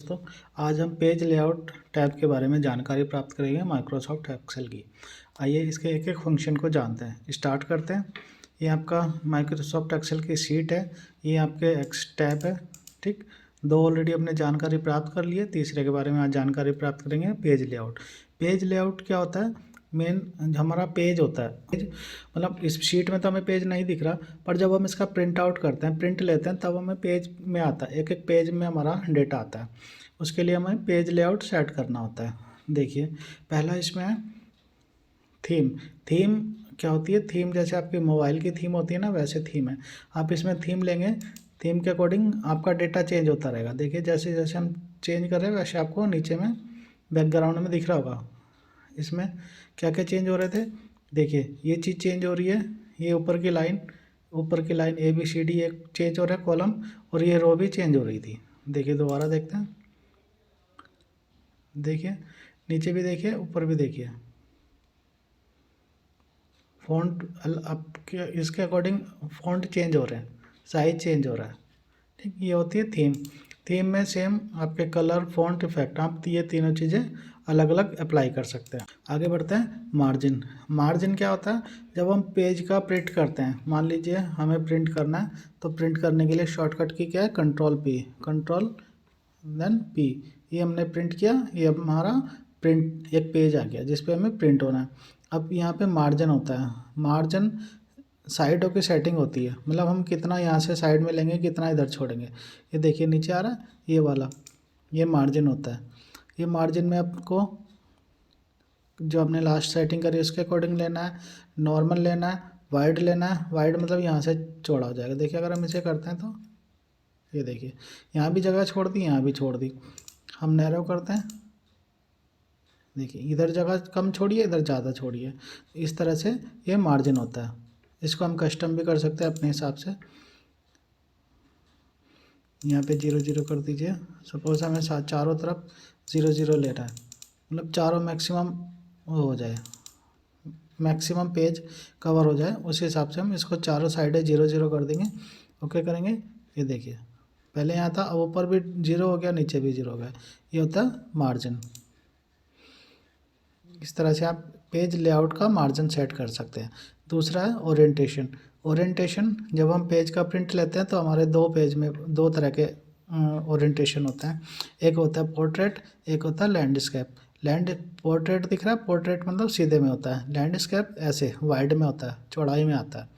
दोस्तों, आज हम पेज लेआउट टैब के बारे में जानकारी प्राप्त करेंगे माइक्रोसॉफ्ट एक्सेल की। आइए इसके एक एक फंक्शन को जानते हैं। स्टार्ट करते हैं। ये आपका माइक्रोसॉफ्ट एक्सेल की शीट है। ये आपके एक्स टैब है। ठीक, दो ऑलरेडी हमने जानकारी प्राप्त कर ली है, तीसरे के बारे में आज जानकारी प्राप्त करेंगे। Page layout. पेज लेआउट क्या होता है? मेन हमारा पेज होता है। पेज मतलब इस शीट में तो हमें पेज नहीं दिख रहा, पर जब हम इसका प्रिंट आउट करते हैं, प्रिंट लेते हैं, तब हमें पेज में आता है। एक एक पेज में हमारा डेटा आता है। उसके लिए हमें पेज लेआउट सेट करना होता है। देखिए, पहला इसमें है थीम। थीम क्या होती है? थीम जैसे आपकी मोबाइल की थीम होती है ना, वैसे थीम है। आप इसमें थीम लेंगे, थीम के अकॉर्डिंग आपका डेटा चेंज होता रहेगा। देखिए, जैसे जैसे हम चेंज कर रहे हैं वैसे आपको नीचे में बैकग्राउंड में दिख रहा होगा। इसमें क्या क्या चेंज हो रहे थे? देखिए, ये चीज़ चेंज हो रही है। ये ऊपर की लाइन ABCD एक चेंज हो रहा है कॉलम, और ये रो भी चेंज हो रही थी। देखिए, दोबारा देखते हैं। देखिए, नीचे भी देखिए, ऊपर भी देखिए। फ़ॉन्ट आपके इसके अकॉर्डिंग फ़ॉन्ट चेंज हो रहे हैं, साइज़ चेंज हो रहा है। ठीक, ये होती है थीम। थीम में सेम आपके कलर, फ़ॉन्ट, इफेक्ट, आप ये तीनों चीज़ें अलग अलग अप्लाई कर सकते हैं। आगे बढ़ते हैं। मार्जिन। मार्जिन क्या होता है? जब हम पेज का प्रिंट करते हैं, मान लीजिए हमें प्रिंट करना है, तो प्रिंट करने के लिए शॉर्टकट की क्या है? Ctrl+P, control then P। ये हमने प्रिंट किया, ये हमारा प्रिंट एक पेज आ गया जिस पे हमें प्रिंट होना है। अब यहाँ पे मार्जिन होता है। मार्जिन साइडों की सेटिंग होती है, मतलब हम कितना यहाँ से साइड में लेंगे, कितना इधर छोड़ेंगे। ये देखिए नीचे आ रहा है, ये वाला, ये मार्जिन होता है। ये मार्जिन में आपको जो आपने लास्ट सेटिंग करी उसके अकॉर्डिंग लेना है। नॉर्मल लेना है, वाइड लेना है। वाइड मतलब यहाँ से चौड़ा हो जाएगा। देखिए, अगर हम इसे करते हैं तो ये देखिए, यहाँ भी जगह छोड़ दी, यहाँ भी छोड़ दी। हम नैरो करते हैं। देखिए, इधर जगह कम छोड़िए, इधर ज़्यादा छोड़िए। इस तरह से ये मार्जिन होता है। इसको हम कस्टम भी कर सकते हैं अपने हिसाब से। यहाँ पे 0 0 कर दीजिए। सपोज हमें चारों तरफ 0 0 लेना है, मतलब चारों मैक्सिमम वो हो जाए, मैक्सिमम पेज कवर हो जाए, उस हिसाब से हम इसको चारों साइडें 0 0 कर देंगे। ओके करेंगे। ये देखिए, पहले यहाँ था, अब ऊपर भी 0 हो गया, नीचे भी 0 हो गया। ये होता है मार्जिन। इस तरह से आप पेज लेआउट का मार्जिन सेट कर सकते हैं। दूसरा है ओरिएंटेशन। ओरिएंटेशन, जब हम पेज का प्रिंट लेते हैं तो हमारे दो पेज में दो तरह के ओरिएंटेशन होता है। एक होता है पोर्ट्रेट, एक होता है लैंडस्केप। पोर्ट्रेट दिख रहा है, पोर्ट्रेट मतलब सीधे में होता है। लैंडस्केप ऐसे वाइड में होता है, चौड़ाई में आता है।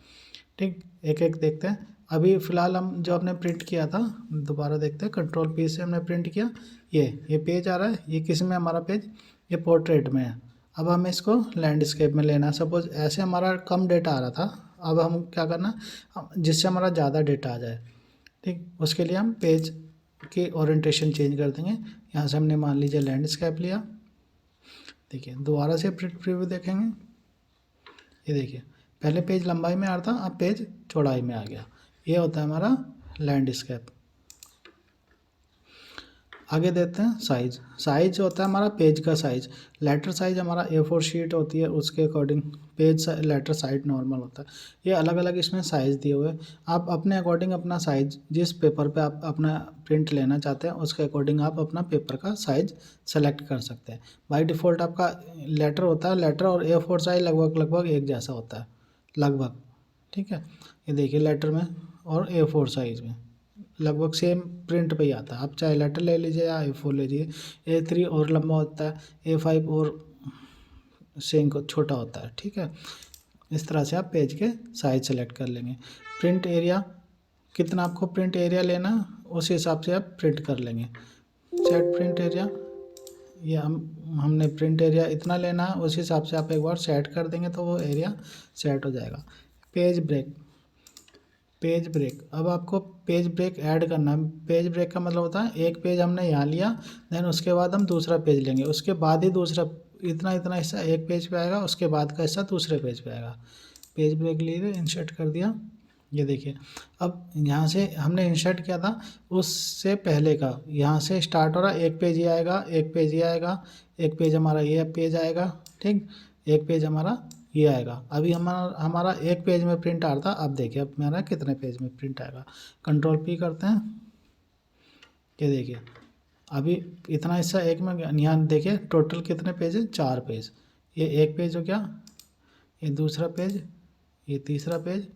ठीक, एक एक देखते हैं। अभी फ़िलहाल हम जो आपने प्रिंट किया था, दोबारा देखते हैं। Ctrl+P से हमने प्रिंट किया। ये पेज आ रहा है। ये किस में हमारा पेज? ये पोर्ट्रेट में है। अब हमें इसको लैंडस्केप में लेना है। सपोज ऐसे हमारा कम डेटा आ रहा था, अब हम क्या करना, जिससे हमारा ज़्यादा डेटा आ जाए। ठीक, उसके लिए हम पेज की ओरिएंटेशन चेंज कर देंगे। यहाँ से हमने मान लीजिए लैंडस्केप लिया। देखिए, दोबारा से प्रिंट प्रीव्यू देखेंगे। ये देखिए, पहले पेज लंबाई में आ रहा था, अब पेज चौड़ाई में आ गया। ये होता है हमारा लैंडस्केप। आगे देते हैं साइज़। साइज होता है हमारा पेज का साइज़। लेटर साइज हमारा A4 शीट होती है, उसके according page letter size normal होता है। ये अलग अलग इसमें साइज़ दिए हुए हैं। आप अपने अकॉर्डिंग अपना साइज़, जिस पेपर पे आप अपना प्रिंट लेना चाहते हैं उसके अकॉर्डिंग आप अपना पेपर का साइज़ सेलेक्ट कर सकते हैं। बाय डिफ़ॉल्ट आपका लेटर होता है, लेटर और A4 साइज लगभग लगभग एक जैसा होता है, लगभग। ठीक है, ये देखिए लेटर में और A4 साइज़ में लगभग सेम प्रिंट पे ही आता है। आप चाहे लेटर ले लीजिए या A4 ले लीजिए। A3 और लंबा होता है, A5 और सेम को छोटा होता है। ठीक है, इस तरह से आप पेज के साइज सेलेक्ट कर लेंगे। प्रिंट एरिया, कितना आपको प्रिंट एरिया लेना, उस हिसाब से आप प्रिंट कर लेंगे। सेट प्रिंट एरिया, ये हमने प्रिंट एरिया इतना लेना है, उस हिसाब से आप एक बार सेट कर देंगे तो वो एरिया सेट हो जाएगा। Page break. पेज ब्रेक, अब आपको पेज ब्रेक ऐड करना है। पेज ब्रेक का मतलब होता है एक पेज हमने यहाँ लिया, देन उसके बाद हम दूसरा पेज लेंगे, उसके बाद ही दूसरा, इतना इतना हिस्सा एक पेज पे आएगा, उसके बाद का हिस्सा दूसरे पेज पे आएगा। पेज ब्रेक लिए, इंसर्ट कर दिया। ये देखिए, अब यहाँ से हमने इंसर्ट किया था, उससे पहले का यहाँ से स्टार्ट हो रहा, एक पेज ये आएगा, एक पेज ये आएगा, एक पेज हमारा ये पेज आएगा। ठीक, एक पेज हमारा ये आएगा। अभी हमारा हमारा एक पेज में प्रिंट आ रहा था, अब देखिए अब मेरा कितने पेज में प्रिंट आएगा। Ctrl+P करते हैं। ये देखिए, अभी इतना हिस्सा एक में गया। यहाँ देखिए टोटल कितने पेज है, 4 पेज। ये एक पेज हो गया, ये दूसरा पेज, ये तीसरा पेज,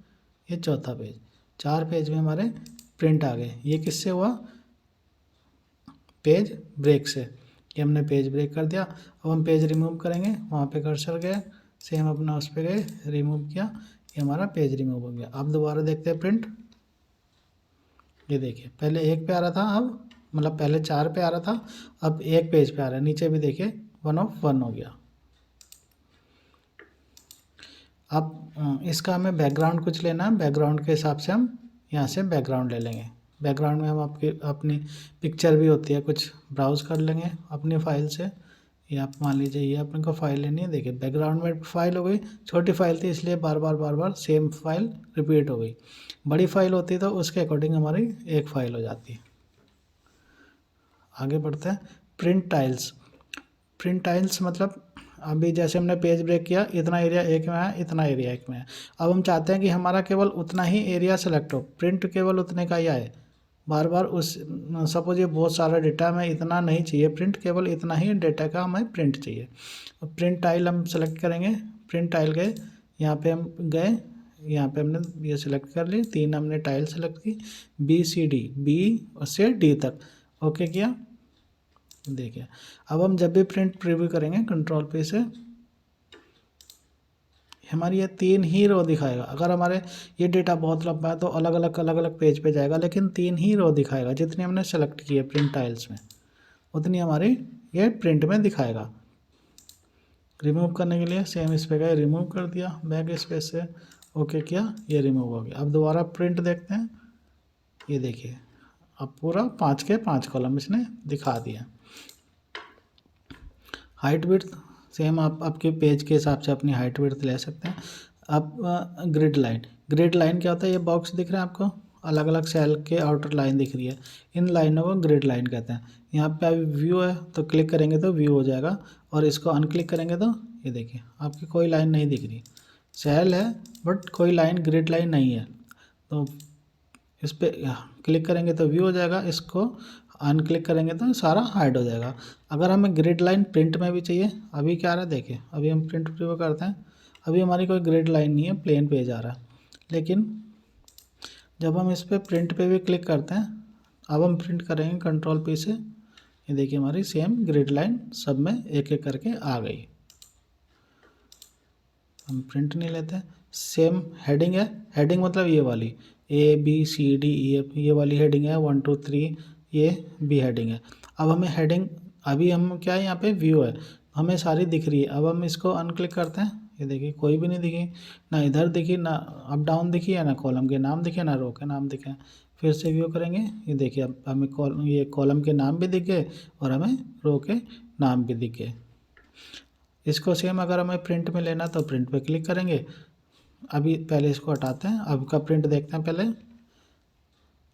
ये चौथा पेज। 4 पेज में हमारे प्रिंट आ गए। ये किससे हुआ, पेज ब्रेक से। ये हमने पेज ब्रेक कर दिया। अब हम पेज रिमूव करेंगे, वहाँ पे कर्सर गए, सेम अपना उस पर गए, रिमूव किया, ये हमारा पेज रिमूव हो गया। अब दोबारा देखते हैं प्रिंट। ये देखिए पहले एक पे आ रहा था, अब मतलब पहले 4 पे आ रहा था, अब एक पेज पे आ रहा है। नीचे भी देखिए 1 of 1 हो गया। अब इसका हमें बैकग्राउंड कुछ लेना है, बैकग्राउंड के हिसाब से हम यहाँ से बैकग्राउंड ले लेंगे। बैकग्राउंड में हम अपनी पिक्चर भी होती है कुछ ब्राउज कर लेंगे अपनी फ़ाइल से। ये आप मान लीजिए ये अपने को फ़ाइल लेनी है। देखिए बैकग्राउंड में फ़ाइल हो गई, छोटी फ़ाइल थी इसलिए बार बार सेम फाइल रिपीट हो गई। बड़ी फ़ाइल होती तो उसके अकॉर्डिंग हमारी एक फ़ाइल हो जाती। आगे बढ़ते हैं। Print tiles. प्रिंट टाइल्स मतलब अभी जैसे हमने पेज ब्रेक किया, इतना एरिया एक में है, इतना एरिया एक में है। अब हम चाहते हैं कि हमारा केवल उतना ही एरिया सेलेक्ट हो, प्रिंट केवल उतने का ही आए। बार बार उस सपोज ये बहुत सारा डेटा हमें इतना नहीं चाहिए प्रिंट, केवल इतना ही डेटा का हमें प्रिंट चाहिए। प्रिंट टाइल हम सेलेक्ट करेंगे। प्रिंट टाइल गए, यहाँ पे हम गए, यहाँ पे हमने ये सिलेक्ट कर ली, 3 हमने टाइल सेलेक्ट की, BCD, बी से डी तक ओके किया। देखिए अब हम जब भी प्रिंट प्रीव्यू करेंगे कंट्रोल पे से, हमारी ये 3 ही रो दिखाएगा। अगर हमारे ये डेटा बहुत लंबा है तो अलग अलग पेज पे जाएगा, लेकिन 3 ही रो दिखाएगा। जितनी हमने सेलेक्ट की है प्रिंट टाइल्स में उतनी हमारी ये प्रिंट में दिखाएगा। रिमूव करने के लिए सेम इस पे गए, रिमूव कर दिया, बैक स्पेस से ओके किया, ये रिमूव हो गया। अब दोबारा प्रिंट देखते हैं। ये देखिए अब पूरा 5 के 5 कॉलम इसने दिखा दिया। हाइट विड्थ सेम आप आपके पेज के हिसाब से अपनी हाइट विड्थ ले सकते हैं। अब ग्रिड लाइन। ग्रिड लाइन क्या होता है, ये बॉक्स दिख रहा है आपको, अलग अलग सेल के आउटर लाइन दिख रही है, इन लाइनों को ग्रिड लाइन कहते हैं। यहाँ पे अभी व्यू है तो क्लिक करेंगे तो व्यू हो जाएगा, और इसको अनक्लिक करेंगे तो ये देखिए आपकी कोई लाइन नहीं दिख रही। सेल है बट कोई लाइन ग्रिड लाइन नहीं है। तो इस पर क्लिक करेंगे तो व्यू हो जाएगा, इसको अनक्लिक करेंगे तो सारा हाइड हो जाएगा। अगर हमें ग्रिड लाइन प्रिंट में भी चाहिए, अभी क्या आ रहा है देखिए, अभी हम प्रिंट प्रीव्यू करते हैं, अभी हमारी कोई ग्रिड लाइन नहीं है, प्लेन पेज आ रहा है। लेकिन जब हम इस पर प्रिंट पे भी क्लिक करते हैं, अब हम प्रिंट करेंगे कंट्रोल P से, ये देखिए हमारी सेम ग्रिड लाइन सब में एक एक करके आ गई। हम प्रिंट नहीं लेते। सेम हेडिंग है, हेडिंग मतलब ये वाली ABCDEF ये वाली हेडिंग है, 1 2 3 ये बी हेडिंग है। अब हमें हेडिंग, अभी हम क्या है यहाँ पे व्यू है, हमें सारी दिख रही है। अब हम इसको अनक्लिक करते हैं, ये देखिए कोई भी नहीं दिखी, ना इधर दिखी, ना अप डाउन दिखी है, ना कॉलम के नाम दिखे, ना रो के नाम दिखे। फिर से व्यू करेंगे, ये देखिए अब हमें ये कॉलम के नाम भी दिख गए और हमें रो के नाम भी दिख गए। इसको सेम अगर हमें प्रिंट में लेना तो प्रिंट पे क्लिक करेंगे। अभी पहले इसको हटाते हैं, अब का प्रिंट देखते हैं पहले।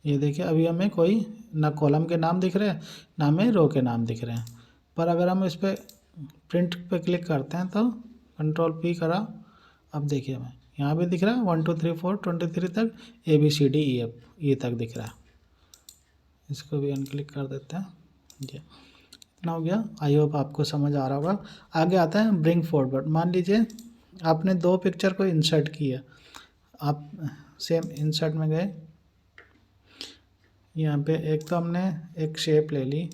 ये देखिए अभी हमें कोई ना कॉलम के नाम दिख रहे हैं, ना हमें रो के नाम दिख रहे हैं। पर अगर हम इस पर प्रिंट पे क्लिक करते हैं तो कंट्रोल P करा, अब देखिए हमें यहाँ भी दिख रहा है 1 2 3 4 23 तक ABCDEF ये तक दिख रहा है। इसको भी अनक्लिक कर देते हैं। ये इतना हो गया। आई होप आपको समझ आ रहा होगा। आगे आता है ब्रिंग फॉरवर्ड। मान लीजिए आपने 2 पिक्चर को इंसर्ट किया, आप सेम इंसर्ट में गए, यहाँ पे एक तो हमने एक शेप ले ली,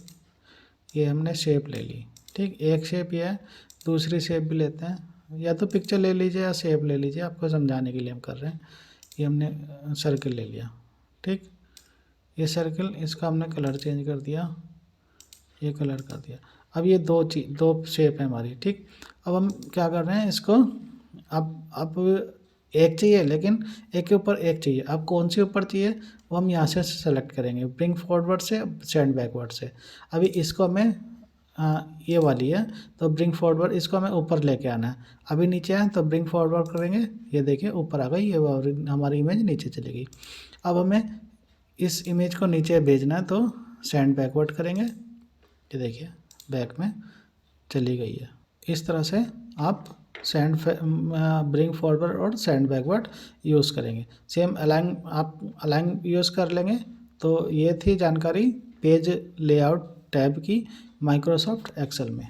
ये हमने शेप ले ली, ठीक, एक शेप ये है, दूसरी शेप भी लेते हैं, या तो पिक्चर ले लीजिए या शेप ले लीजिए, आपको समझाने के लिए हम कर रहे हैं। ये हमने सर्कल ले लिया, ठीक, ये सर्कल, इसका हमने कलर चेंज कर दिया, ये कलर कर दिया। अब ये दो शेप है हमारी, ठीक। अब हम क्या कर रहे हैं इसको, अब एक चाहिए, लेकिन एक के ऊपर एक चाहिए। अब कौन सी ऊपर चाहिए वो हम यहाँ से सेलेक्ट करेंगे, ब्रिंग फॉरवर्ड से, सेंड बैकवर्ड से। अभी इसको हमें ये वाली है तो ब्रिंग फॉरवर्ड, इसको हमें ऊपर लेके आना है। अभी नीचे है तो ब्रिंग फॉरवर्ड करेंगे, ये देखिए ऊपर आ गई, ये हमारी इमेज नीचे चली गई। अब हमें इस इमेज को नीचे भेजना है तो सेंड बैकवर्ड करेंगे, ये देखिए बैक में चली गई है। इस तरह से आप सेंड ब्रिंग फॉरवर्ड और सेंड बैकवर्ड यूज़ करेंगे। सेम अलाइन आप अलाइन यूज़ कर लेंगे। तो ये थी जानकारी पेज लेआउट टैब की माइक्रोसॉफ्ट एक्सेल में।